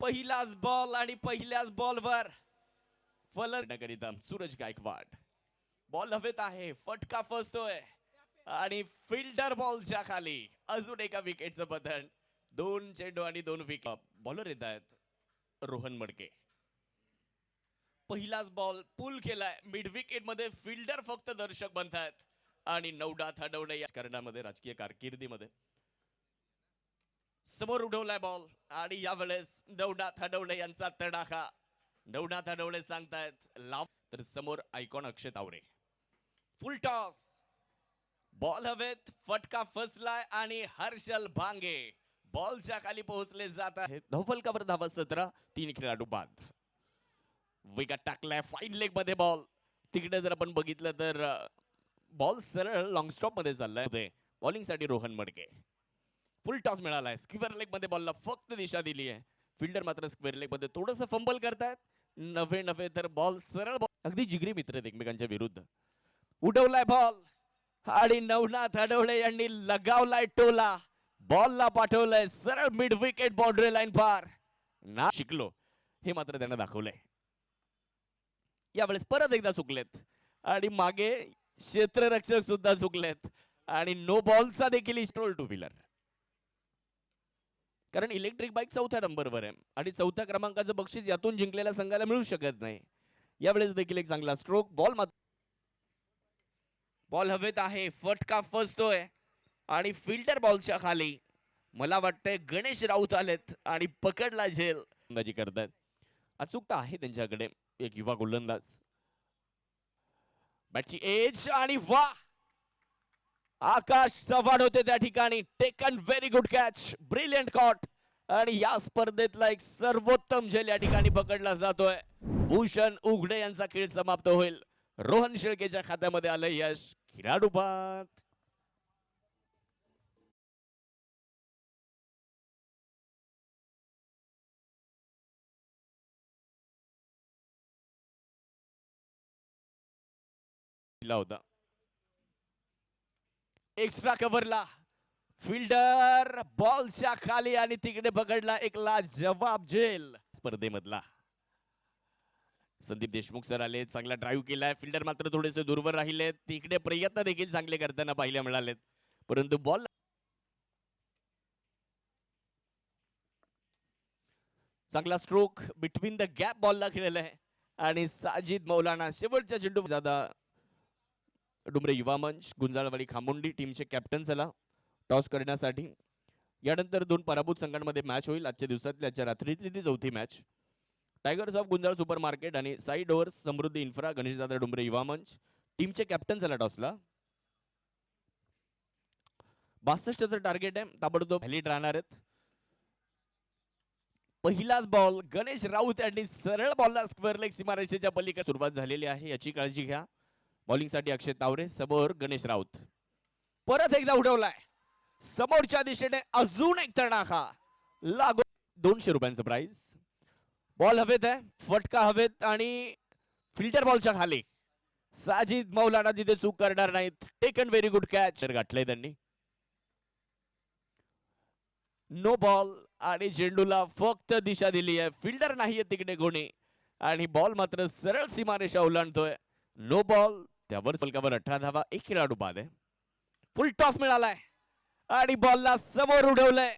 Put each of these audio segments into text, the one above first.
पहिलाच बॉल आणि पहिल्याच बॉलवर फलंदाजीकरिता सूरज गायकवाड. बॉल हवेत आहे, फटका फसतोय आणि फिल्डर बॉलच्या खाली. अजून एका विकेटचं पतन. 2 चेंडू आणि 2 विकेट. बॉलर येत आहेत रोहन मडके. पहिलाच बॉल पुल केलाय मिड विकेट मध्ये. फिल्डर फक्त दर्शक बनतायत आणि नवनाथ हडवले या करण्यामध्ये राजकीय कारकिर्दीमध्ये. समोर उडवलाय बॉल आणि यावेळेस नवनाथ हडवले यांचा तडाखा. नवनाथ हडवले सांगतायत लाव. तर समोर icon Akshay Taware. Full toss. Ball हवेत, फटका फसलाय आणि हर्षल भांगे बॉलच्या खाली पोहोचले जात आहेत. धावफलकावर धावा 17. 3 खेळाडू बाद. विकेट टाकलाय फाईन लेग मध्ये बॉल. तिकडे जर आपण बघितलं तर बॉल सरळ लॉंग स्टॉप मध्ये चाललाय. बॉलिंग साठी रोहन मडके. फुल टॉस मिळालाय. स्क्वेअर लेग मध्ये बॉलला फक्त दिशा दिली आहे. फिल्डर मात्र स्क्वेअर लेग मध्ये थोडस फंबल करतायत. नव्हे तर बॉल सरळ अगदी जिगरी मित्र आहेत एकमेकांच्या विरुद्ध. उडवलाय बॉल आणि नवनाथ हडवले यांनी लगावलाय टोला. बॉलला पाठवलंय सरळ मिड विकेट बाउंड्री लाईन पार. ना शिकलो हे मात्र त्यांना दाखवलंय. यावेळेस परत एकदा चुकलेत आणि मागे क्षेत्ररक्षक सुद्धा चुकलेत आणि नो बॉलचा देखील स्ट्रोल टू व्हीलर. कारण इलेक्ट्रिक बाईक 4थ्या नंबरवर आहे आणि 4थ्या क्रमांकाचं बक्षीस यातून जिंकलेल्या संघाला मिळू शकत नाही. यावेळेस देखील एक चांगला स्ट्रोक. बॉल हवेत आहे, फटका फसतोय आणि फिल्डर बॉलच्या खाली. मला वाटतंय गणेश राऊत आलेत आणि पकडला झेल. अंदाजी करतायत. अचूकता आहे त्यांच्याकडे. एक युवा गोलंदाज. बॅटची एज आणि वा आकाश चव्हाण होते त्या ठिकाणी. Taken very good catch. Brilliant caught. आणि या स्पर्धेतला एक सर्वोत्तम झेल या ठिकाणी पकडला जातोय. भूषण उघडे यांचा खेळ समाप्त होईल. रोहन शेळकेच्या खात्यामध्ये आलं यश. खेळाडू बाद. होता एक्स्ट्रा कव्हरला. फिल्डर बॉलच्या खाली आणि तिकडे पकडला एक लाजवाब झेल. स्पर्धेमधला संदीप देशमुख सर आले. चांगला ड्राईव्ह केलाय. फिल्डर मात्र थोडेसे दूरवर राहिले. तिकडे प्रयत्न देखील चांगले करताना पाहायला मिळालेत परंतु बॉल चांगला स्ट्रोक बिटवीन द गॅप बॉलला खेळलेला आहे आणि साजिद मौलाना शेवटच्या चेंडू. दादा डुमरे युवा मंच गुंजाळवाडी खामुंडी टीमचे कॅप्टन झाला टॉस करण्यासाठी. यानंतर 2 पराभूत संघांमध्ये मॅच होईल आजच्या दिवसातली. आजच्या रात्रीतली ती 4थी match. Tigers of Gunjal super market आणि साईड ओव्हर्स समृद्धी इन्फ्रा गणेशदादा डुमरे युवा मंच टीमचे कॅप्टन झाला टॉसला. 62चं टार्गेट आहे. ताबडतोब व्हॅलिड राहणार आहेत. पहिलाच बॉल गणेश राऊत यांनी सरळ बॉलला स्क्वेअर लेग सीमारेषेच्या पलीकडे सुरुवात झालेली आहे याची काळजी घ्या. बॉलिंग साठी अक्षय तावरे. समोर गणेश राऊत. परत एकदा उडवलाय समोरच्या दिशेने. अजून एक तडाखा लागू. 200 रुपयांचं प्राइस. बॉल हवेत आहे, फटका हवेत आणि फिल्टर बॉलच्या खाली. साजिद मौलाना तिथे चूक करणार नाहीत. टेकन व्हेरी गुड कॅच गाठलंय त्यांनी. नो बॉल आणि चेंडूला फक्त दिशा दिली आहे. फिल्डर नाहीये तिकडे कोणी आणि बॉल मात्र सरळ सीमारेषा ओलांडतोय. No ball. त्यावर फलकावर 18 धावा. एक खेळाडू बाद आहे. फुल टॉस मिळालाय आणि बॉलला समोर उडवलंय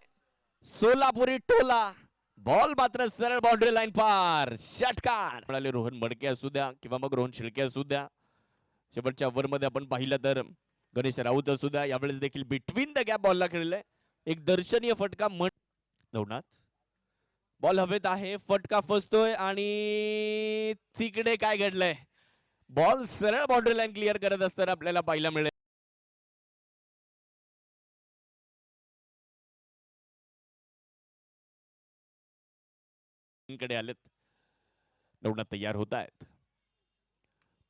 सोलापुरी टोला. बॉल मात्र सरळ बाउंड्री लाईन पार. षटकार म्हणाले. रोहन मडके असू द्या किंवा मग रोहन शेळके असू द्या. शेवटच्या ओव्हर मध्ये आपण पाहिलं तर गणेश राऊत असू द्या. यावेळेस देखील बिटवीन द गॅप बॉलला खेळलंय. एक दर्शनीय फटका. नवनाथ. बॉल हवेत आहे, फटका फसतोय आणि तिकडे काय घडलंय. बॉल सरळ बाउंड्री लाईन क्लिअर करत असताना आपल्याला पाहायला मिळेल. कडे आलेत. नवनाथ तयार होत आहेत.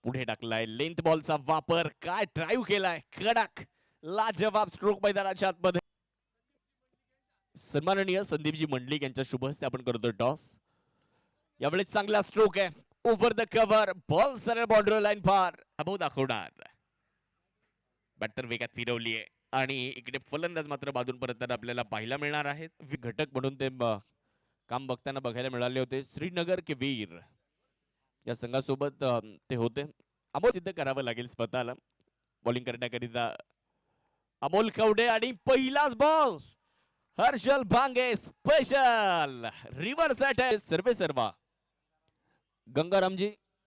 पुढे टाकलाय लेंथ बॉलचा वापर. काय ड्राईव्ह केलाय. कडक लाजवाब स्ट्रोक मैदानाच्या आतमध्ये. सन्माननीय संदीपजी मंडलिक यांच्या शुभ हस्ते आपण करतोय टॉस. यावेळेस चांगला स्ट्रोक आहे. Over the cover. बॉल सरळ बाउंड्री लाईन पार. अभाव दाखवणार. बॅटर वेगात फिरवली आहे आणि इकडे फलंदाज मात्र बाजून परतताना आपल्याला पाहायला मिळणार आहेत. घटक म्हणून ते काम बघताना बघायला मिळाले होते. श्रीनगर के वीर या संघासोबत ते होते. अमोल सिद्ध करावं लागेल स्वतःला बॉलिंग करण्याकरिता. अमोल कवडे आणि पहिलाच बॉल हर्षल भांगे स्पेशल रिव्हर्स अटॅक सर्वे सर्वा. गंगारामजी